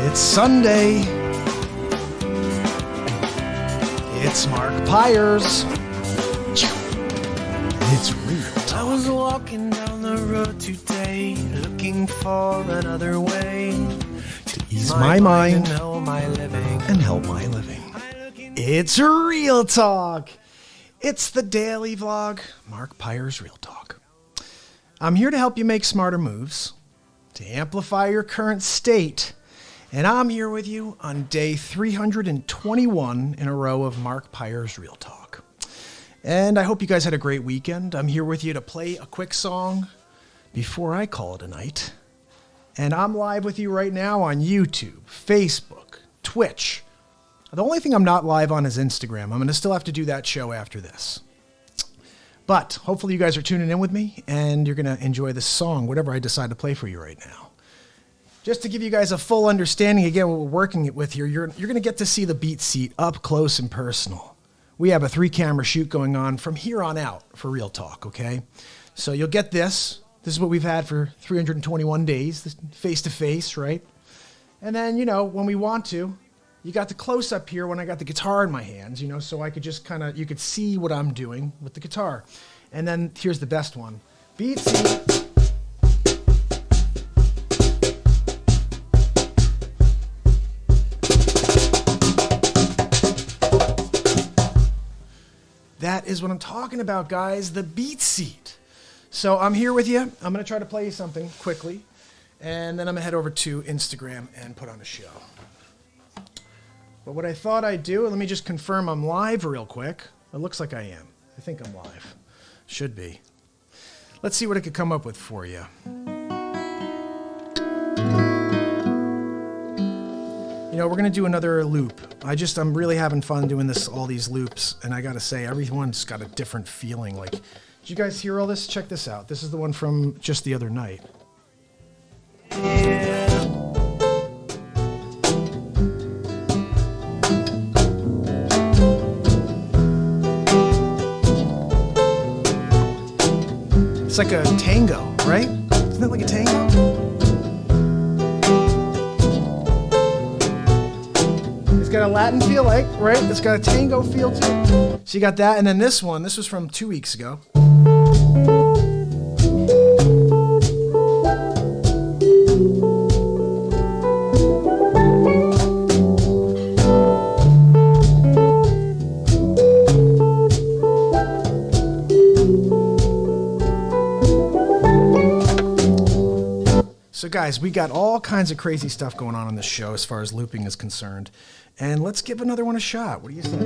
It's Sunday. It's Mark Pyers. It's real talk. I was walking down the road today, looking for another way to ease my mind and help my living. It's real talk. It's the daily vlog, Mark Pyers Real Talk. I'm here to help you make smarter moves, to amplify your current state, and I'm here with you on day 321 in a row of Mark Pyers Real Talk. And I hope you guys had a great weekend. I'm here with you to play a quick song before I call it a night. And I'm live with you right now on YouTube, Facebook, Twitch. The only thing I'm not live on is Instagram. I'm going to still have to do that show after this. But hopefully you guys are tuning in with me and you're going to enjoy this song, whatever I decide to play for you right now. Just to give you guys a full understanding, again, what we're working with here, you're going to get to see the BeatSeat up close and personal. We have a 3-camera shoot going on from here on out for Real Talk, okay? So you'll get this. This is what we've had for 321 days, face-to-face, right? And then, you know, when we want to, you got the close-up here when I got the guitar in my hands, you know, so I could just kind of, you could see what I'm doing with the guitar. And then here's the best one. BeatSeat. That is what I'm talking about, guys, the BeatSeat. So I'm here with you. I'm going to try to play you something quickly, and then I'm going to head over to Instagram and put on a show. But what I thought I'd do, let me just confirm I'm live real quick. It looks like I am. I think I'm live. Should be. Let's see what I could come up with for you. You know, we're going to do another loop. I'm really having fun doing this, all these loops, and I got to say, everyone's got a different feeling. Like, did you guys hear all this? Check this out. This is the one from just the other night. It's like a tango, right? Isn't it like a tango? It's got a Latin feel, like, right? It's got a tango feel to it. So you got that, and then this one, this was from 2 weeks ago. So guys, we got all kinds of crazy stuff going on this show as far as looping is concerned. And let's give another one a shot. What do you say?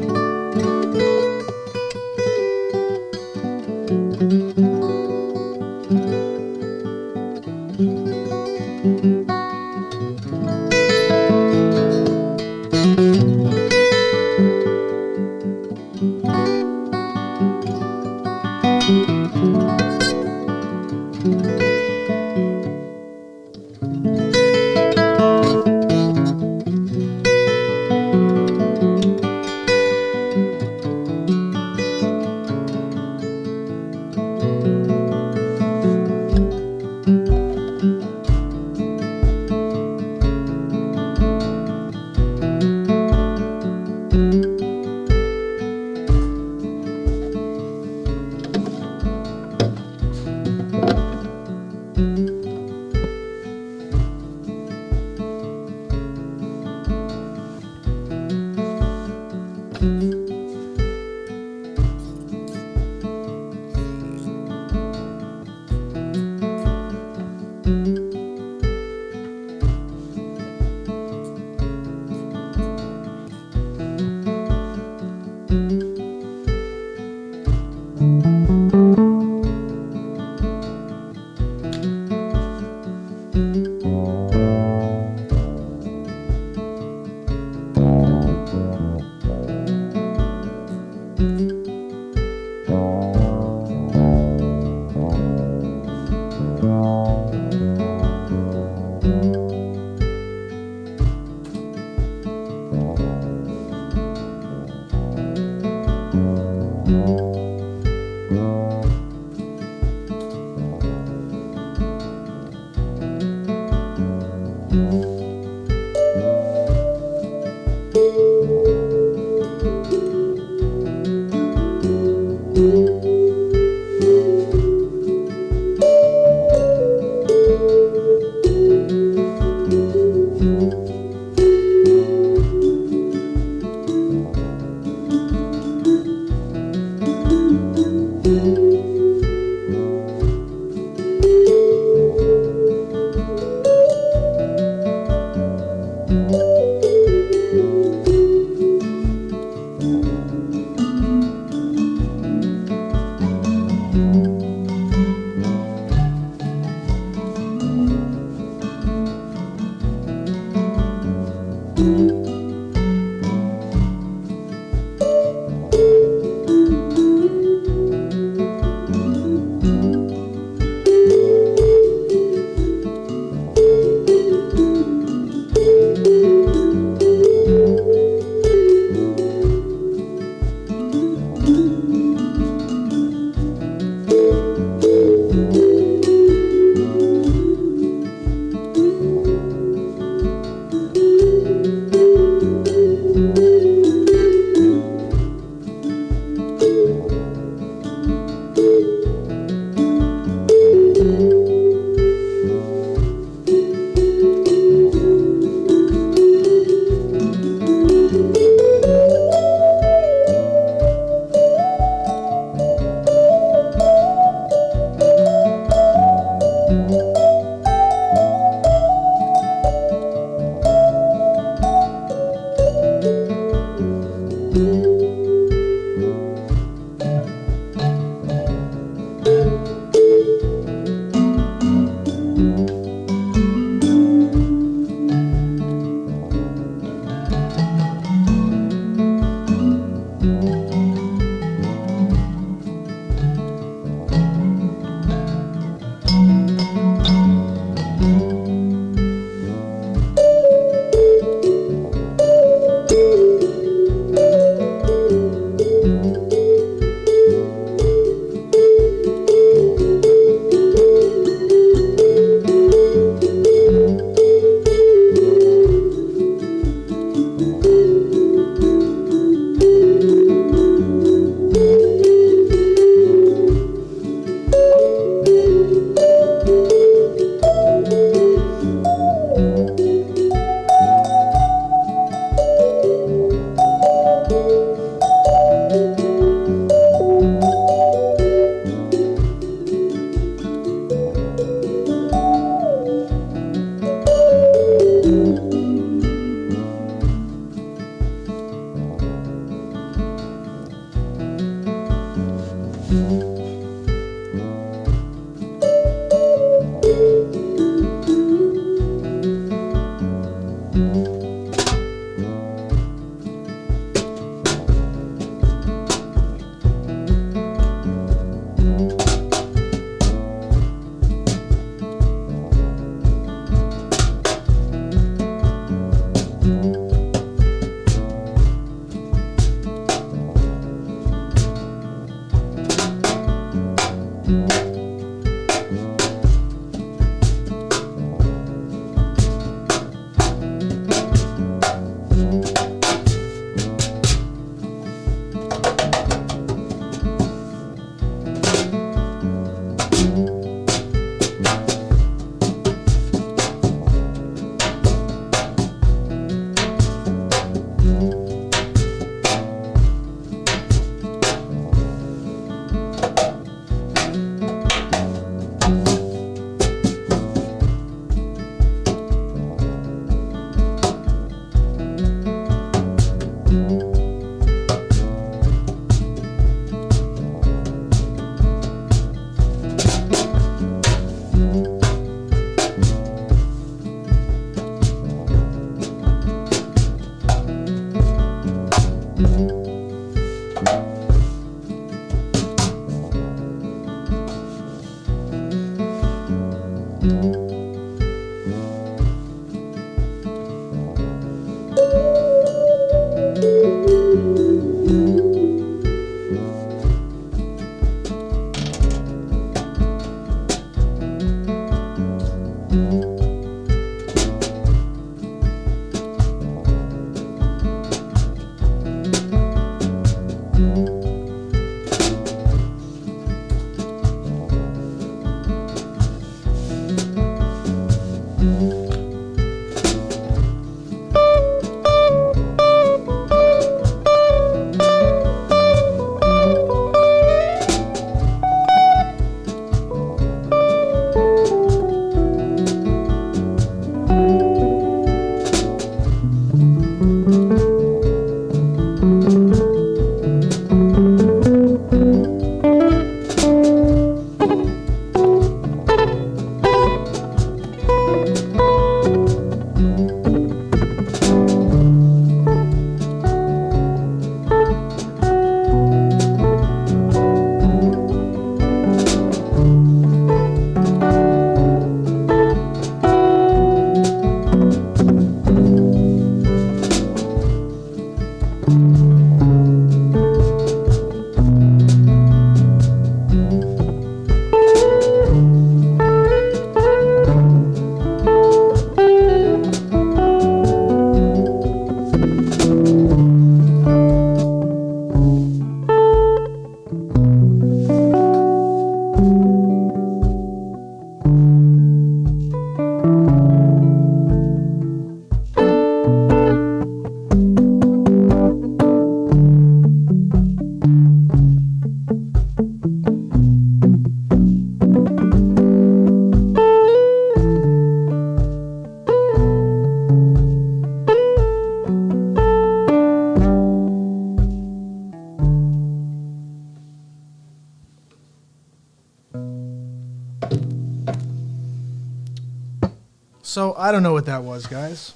So I don't know what that was, guys.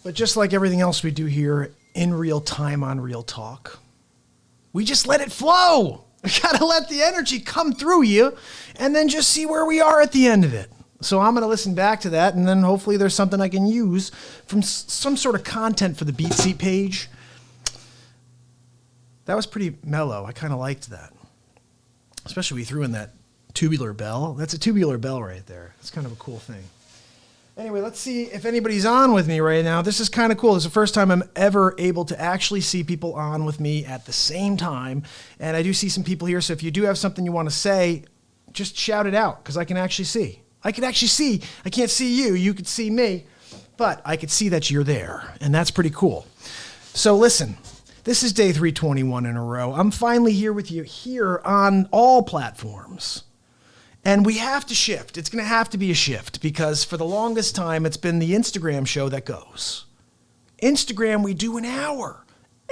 But just like everything else we do here in real time on Real Talk, we just let it flow. We gotta let the energy come through you and then just see where we are at the end of it. So I'm gonna listen back to that, and then hopefully there's something I can use from some sort of content for the BeatSeat page. That was pretty mellow. I kind of liked that. Especially we threw in that tubular bell. That's a tubular bell right there. It's kind of a cool thing. Anyway, let's see if anybody's on with me right now. This is kind of cool. This is the first time I'm ever able to actually see people on with me at the same time. And I do see some people here, so if you do have something you want to say, just shout it out, because I can actually see. I can actually see. I can't see you. You could see me. But I could see that you're there, and that's pretty cool. So listen, this is day 321 in a row. I'm finally here with you here on all platforms. And we have to shift. It's going to have to be a shift, because for the longest time, it's been the Instagram show that goes. Instagram, we do an hour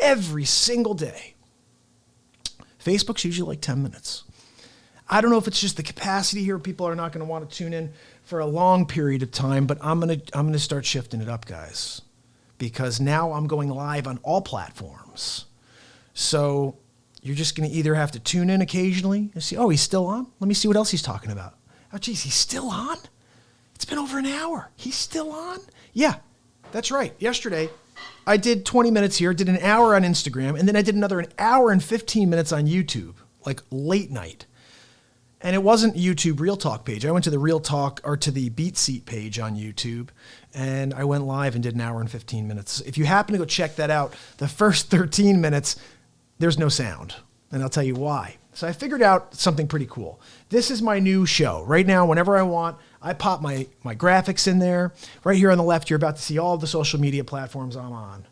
every single day. Facebook's usually like 10 minutes. I don't know if it's just the capacity here. People are not going to want to tune in for a long period of time, but I'm going to start shifting it up, guys, because now I'm going live on all platforms. So you're just going to either have to tune in occasionally and see, oh, he's still on? Let me see what else he's talking about. Oh, geez, he's still on? It's been over an hour. He's still on? Yeah, that's right. Yesterday, I did 20 minutes here, did an hour on Instagram, and then I did an hour and 15 minutes on YouTube, like late night. And it wasn't YouTube Real Talk page. I went to the Real Talk, or to the BeatSeat page on YouTube, and I went live and did an hour and 15 minutes. If you happen to go check that out, the first 13 minutes, there's no sound, and I'll tell you why. So I figured out something pretty cool. This is my new show. Right now, whenever I want, I pop my graphics in there. Right here on the left, you're about to see all of the social media platforms I'm on.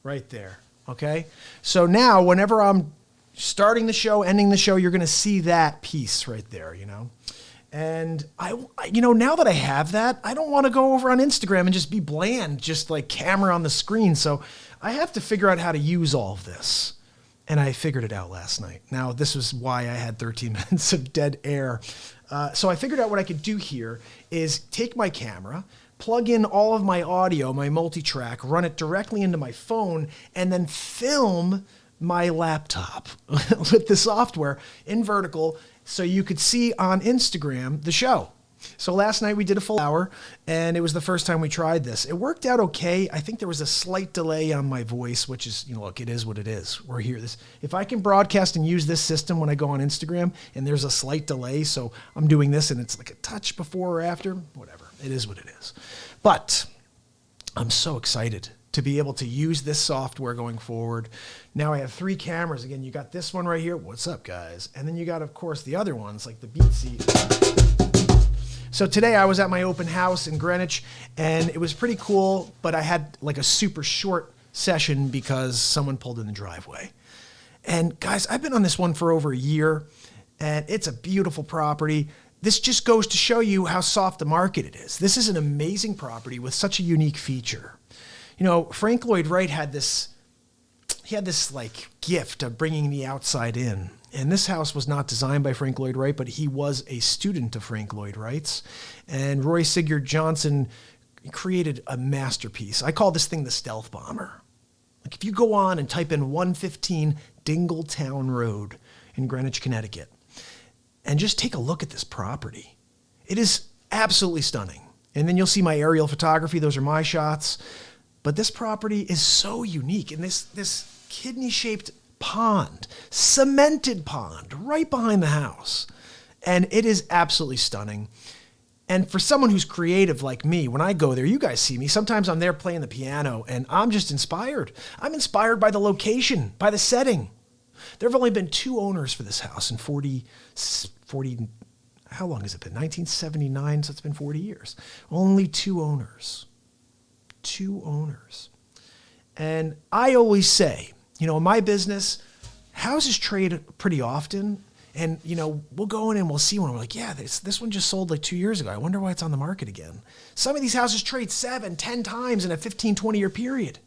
Right there, okay? So now, whenever I'm starting the show, ending the show, you're going to see that piece right there, you know? And now that I have that, I don't want to go over on Instagram and just be bland, just like camera on the screen. So I have to figure out how to use all of this. And I figured it out last night. Now, this was why I had 13 minutes of dead air. So I figured out what I could do here is take my camera, plug in all of my audio, my multi-track, run it directly into my phone, and then film my laptop with the software in vertical, so you could see on Instagram the show. So last night we did a full hour, and it was the first time we tried this. It worked out okay. I think there was a slight delay on my voice, which is, look, it is what it is. We're here. If I can broadcast and use this system when I go on Instagram, and there's a slight delay, so I'm doing this and it's like a touch before or after, whatever. It is what it is. But I'm so excited to be able to use this software going forward. Now I have 3 cameras. Again, you got this one right here. What's up, guys? And then you got, of course, the other ones like the BeatSeat. So today I was at my open house in Greenwich, and it was pretty cool, but I had like a super short session because someone pulled in the driveway. And guys, I've been on this one for over a year, and it's a beautiful property. This just goes to show you how soft the market it is. This is an amazing property with such a unique feature. You know, Frank Lloyd Wright had this like gift of bringing the outside in. And this house was not designed by Frank Lloyd Wright, but he was a student of Frank Lloyd Wright's. And Roy Sigurd Johnson created a masterpiece. I call this thing the stealth bomber. Like if you go on and type in 115 Dingletown Road in Greenwich, Connecticut, and just take a look at this property, it is absolutely stunning. And then you'll see my aerial photography. Those are my shots. But this property is so unique. And this kidney-shaped pond, cemented pond, right behind the house. And it is absolutely stunning. And for someone who's creative like me, when I go there, you guys see me, sometimes I'm there playing the piano and I'm just inspired. I'm inspired by the location, by the setting. There have only been 2 owners for this house in 40, how long has it been? 1979, so it's been 40 years. Only 2 owners. 2 owners. And I always say, you know, in my business, houses trade pretty often. And, you know, we'll go in and we'll see one. We're like, yeah, this one just sold like 2 years ago. I wonder why it's on the market again. Some of these houses trade 7, 10 times in a 15, 20-year period.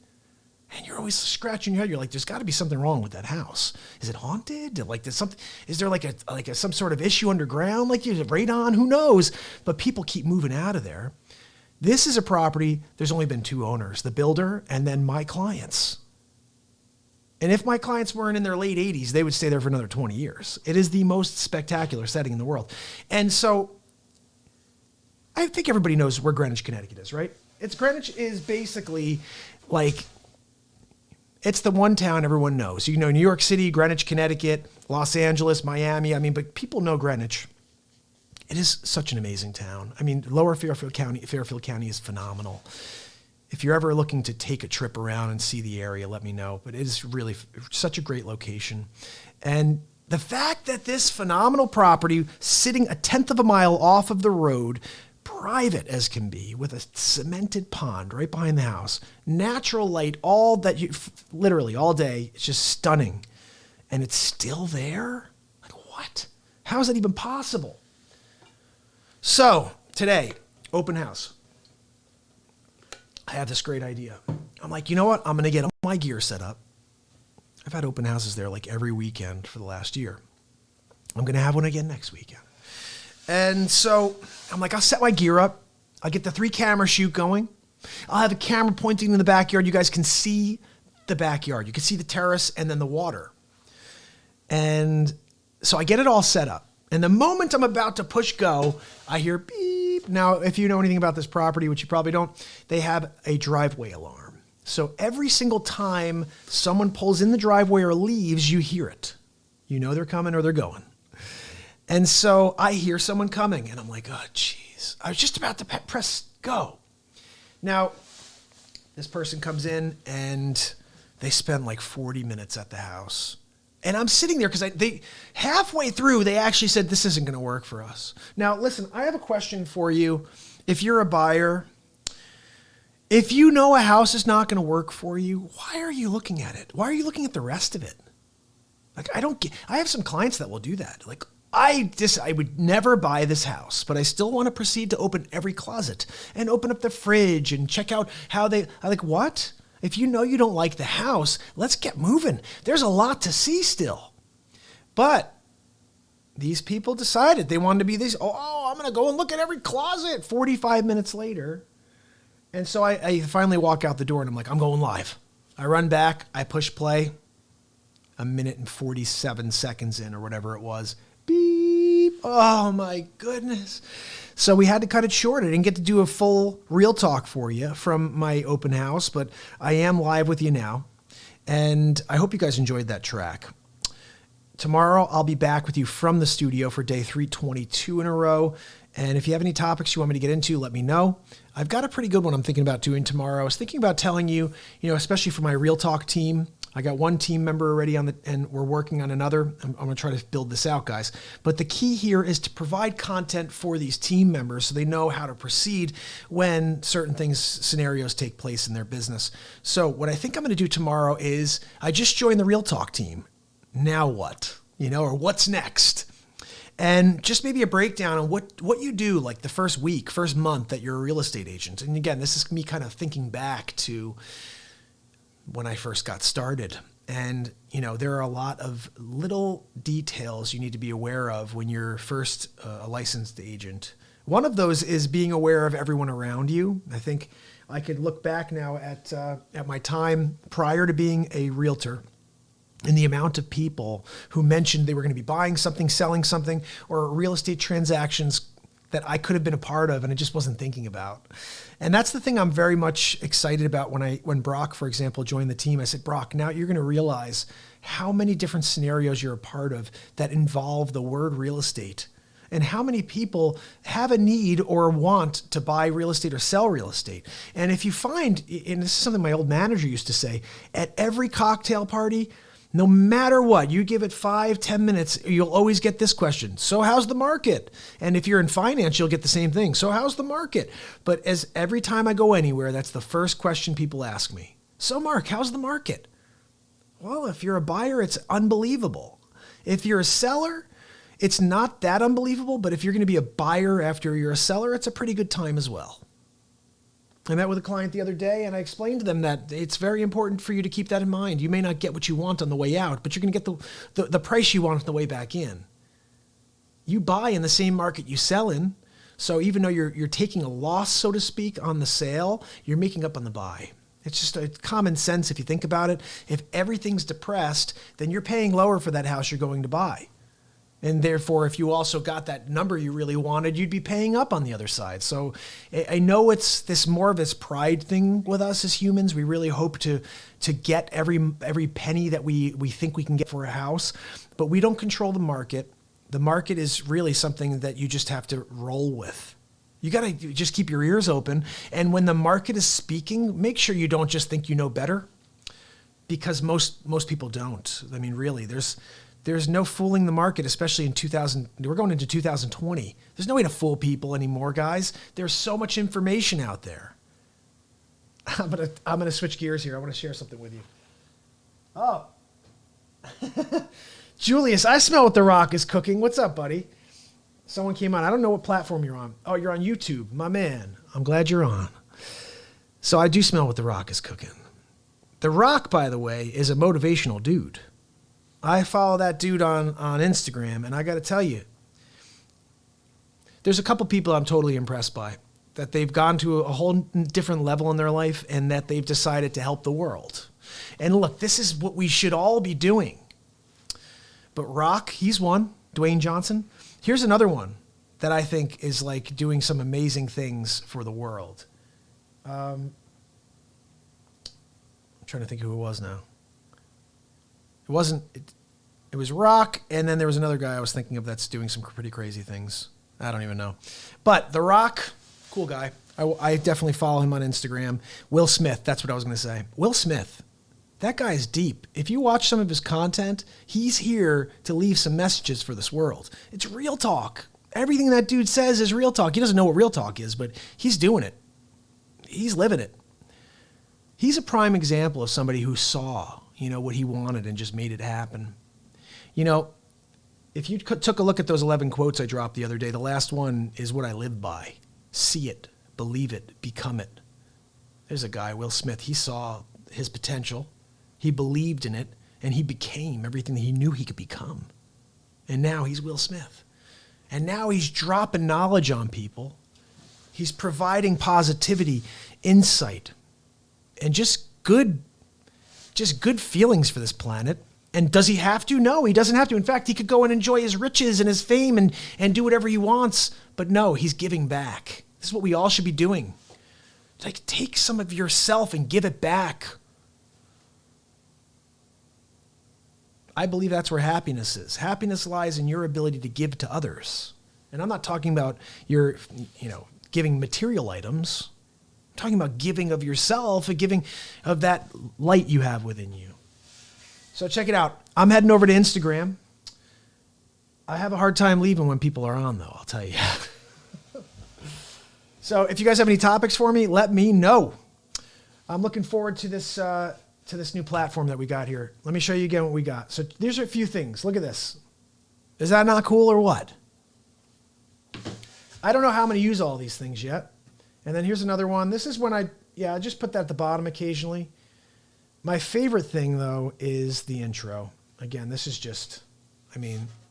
And you're always scratching your head. You're like, there's got to be something wrong with that house. Is it haunted? Like, is there some sort of issue underground? Like, is it radon? Who knows? But people keep moving out of there. This is a property, there's only been 2 owners, the builder and then my clients. And if my clients weren't in their late 80s, they would stay there for another 20 years. It is the most spectacular setting in the world. And so I think everybody knows where Greenwich, Connecticut is, right? Greenwich is basically like, it's the one town everyone knows. You know, New York City, Greenwich, Connecticut, Los Angeles, Miami. I mean, but people know Greenwich. It is such an amazing town. I mean, Lower Fairfield County is phenomenal. If you're ever looking to take a trip around and see the area, let me know. But it is really such a great location. And the fact that this phenomenal property, sitting a 1/10 of a mile off of the road, private as can be, with a cemented pond right behind the house, natural light, literally all day, it's just stunning. And it's still there? Like what? How is that even possible? So today, open house. I have this great idea. I'm like, you know what? I'm going to get all my gear set up. I've had open houses there like every weekend for the last year. I'm going to have one again next weekend. And so I'm like, I'll set my gear up. I'll get the 3-camera shoot going. I'll have a camera pointing in the backyard. You guys can see the backyard. You can see the terrace and then the water. And so I get it all set up. And the moment I'm about to push go, I hear beep. Now, if you know anything about this property, which you probably don't, they have a driveway alarm. So every single time someone pulls in the driveway or leaves, you hear it. You know they're coming or they're going. And so I hear someone coming and I'm like, oh, geez, I was just about to press go. Now, this person comes in and they spend like 40 minutes at the house. And I'm sitting there because they halfway through, they actually said, this isn't going to work for us. Now, listen, I have a question for you. If you're a buyer, if you know a house is not going to work for you, why are you looking at it? Why are you looking at the rest of it? Like, I have some clients that will do that. Like, I would never buy this house, but I still want to proceed to open every closet and open up the fridge and check out how I like, what? If you know you don't like the house, let's get moving. There's a lot to see still. But these people decided they wanted to be these, I'm going to go and look at every closet 45 minutes later. And so I finally walk out the door and I'm like, I'm going live. I run back, I push play, 1 minute and 47 seconds in or whatever it was. Beep. Oh my goodness. So we had to cut it short. I didn't get to do a full real talk for you from my open house, but I am live with you now. And I hope you guys enjoyed that track. Tomorrow, I'll be back with you from the studio for day 322 in a row. And if you have any topics you want me to get into, let me know. I've got a pretty good one I'm thinking about doing tomorrow. I was thinking about telling you, especially for my Real Talk team, I got one team member already and we're working on another. I'm going to try to build this out, guys. But the key here is to provide content for these team members so they know how to proceed when certain scenarios take place in their business. So what I think I'm going to do tomorrow is I just joined the Real Talk team. Now what? Or what's next? And just maybe a breakdown on what you do like the first week, first month that you're a real estate agent. And again, this is me kind of thinking back to when I first got started. And, there are a lot of little details you need to be aware of when you're first a licensed agent. One of those is being aware of everyone around you. I think I could look back now at my time prior to being a realtor and the amount of people who mentioned they were going to be buying something, selling something, or real estate transactions that I could have been a part of and I just wasn't thinking about. And that's the thing I'm very much excited about when Brock, for example, joined the team. I said, Brock, now you're going to realize how many different scenarios you're a part of that involve the word real estate and how many people have a need or want to buy real estate or sell real estate. And if you find, and this is something my old manager used to say, at every cocktail party, no matter what, you give it 5-10 minutes, you'll always get this question. So how's the market? And if you're in finance, you'll get the same thing. So how's the market? But as every time I go anywhere, that's the first question people ask me. So Mark, how's the market? Well, if you're a buyer, it's unbelievable. If you're a seller, it's not that unbelievable. But if you're going to be a buyer after you're a seller, it's a pretty good time as well. I met with a client the other day and I explained to them that it's very important for you to keep that in mind. You may not get what you want on the way out, but you're going to get the price you want on the way back in. You buy in the same market you sell in. So even though you're taking a loss, so to speak, on the sale, you're making up on the buy. It's just a common sense if you think about it. If everything's depressed, then you're paying lower for that house you're going to buy. And therefore, if you also got that number you really wanted, you'd be paying up on the other side. So I know it's this more of this pride thing with us as humans. We really hope to get every penny that we think we can get for a house, but we don't control the market. The market is really something that you just have to roll with. You got to just keep your ears open. And when the market is speaking, make sure you don't just think you know better, because most people don't. I mean, really, there's no fooling the market, especially in 2000. We're going into 2020. There's no way to fool people anymore, guys. There's so much information out there. I'm gonna switch gears here. I want to share something with you. Oh, Julius, I smell what The Rock is cooking. What's up, buddy? Someone came on. I don't know what platform you're on. Oh, you're on YouTube, my man. I'm glad you're on. So I do smell what The Rock is cooking. The Rock, by the way, is a motivational dude. I follow that dude on Instagram, and I got to tell you, there's a couple people I'm totally impressed by, that they've gone to a whole different level in their life and that they've decided to help the world. And look, this is what we should all be doing. But Rock, he's one. Dwayne Johnson. Here's another one that I think is like doing some amazing things for the world. I'm trying to think who it was now. It was Rock, and then there was another guy I was thinking of that's doing some pretty crazy things. I don't even know. But The Rock, cool guy. I definitely follow him on Instagram. Will Smith, that's what I was going to say. Will Smith, that guy is deep. If you watch some of his content, he's here to leave some messages for this world. It's real talk. Everything that dude says is real talk. He doesn't know what real talk is, but he's doing it. He's living it. He's a prime example of somebody who saw what he wanted and just made it happen. If you took a look at those 11 quotes I dropped the other day, the last one is what I live by. See it, believe it, become it. There's a guy, Will Smith. He saw his potential. He believed in it, and he became everything that he knew he could become. And now he's Will Smith. And now he's dropping knowledge on people. He's providing positivity, insight, and just good feelings for this planet. And does he have to? No, he doesn't have to. In fact, he could go and enjoy his riches and his fame and do whatever he wants. But no, he's giving back. This is what we all should be doing. It's like, take some of yourself and give it back. I believe that's where happiness is. Happiness lies in your ability to give to others. And I'm not talking about your, giving material items. I'm talking about giving of yourself and giving of that light you have within you. So check it out. I'm heading over to Instagram. I have a hard time leaving when people are on, though, I'll tell you. So if you guys have any topics for me, let me know. I'm looking forward to this new platform that we got here. Let me show you again what we got. So there's a few things. Look at this. Is that not cool or what? I don't know how I'm going to use all these things yet. And then here's another one. This is when I just put that at the bottom occasionally. My favorite thing, though, is the intro. Again, this is just,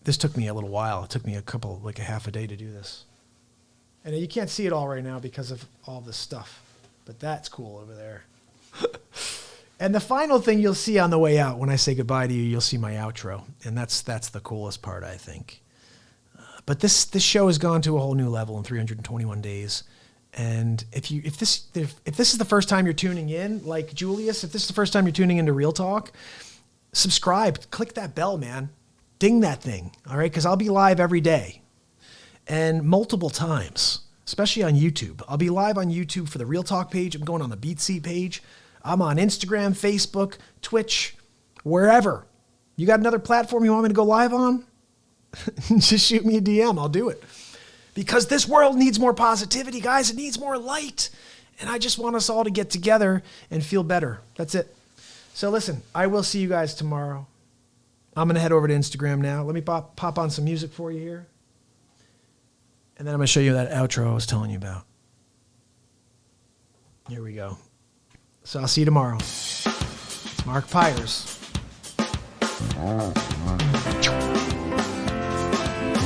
this took me a little while. It took me a half a day to do this. And you can't see it all right now because of all this stuff. But that's cool over there. And the final thing you'll see on the way out, when I say goodbye to you, you'll see my outro. And that's the coolest part, I think. But this show has gone to a whole new level in 321 days. And if this is the first time you're tuning in, like Julius, if this is the first time you're tuning into Real Talk, subscribe, click that bell, man. Ding that thing, all right? Because I'll be live every day and multiple times, especially on YouTube. I'll be live on YouTube for the Real Talk page. I'm going on the BeatSeat page. I'm on Instagram, Facebook, Twitch, wherever. You got another platform you want me to go live on? Just shoot me a DM. I'll do it. Because this world needs more positivity, guys. It needs more light. And I just want us all to get together and feel better. That's it. So listen, I will see you guys tomorrow. I'm going to head over to Instagram now. Let me pop on some music for you here. And then I'm going to show you that outro I was telling you about. Here we go. So I'll see you tomorrow. It's Mark Pyers. And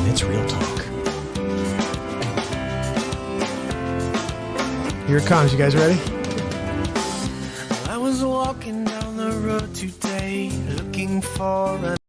it's Real Talk. Here it comes. You guys ready? I was walking down the road today looking for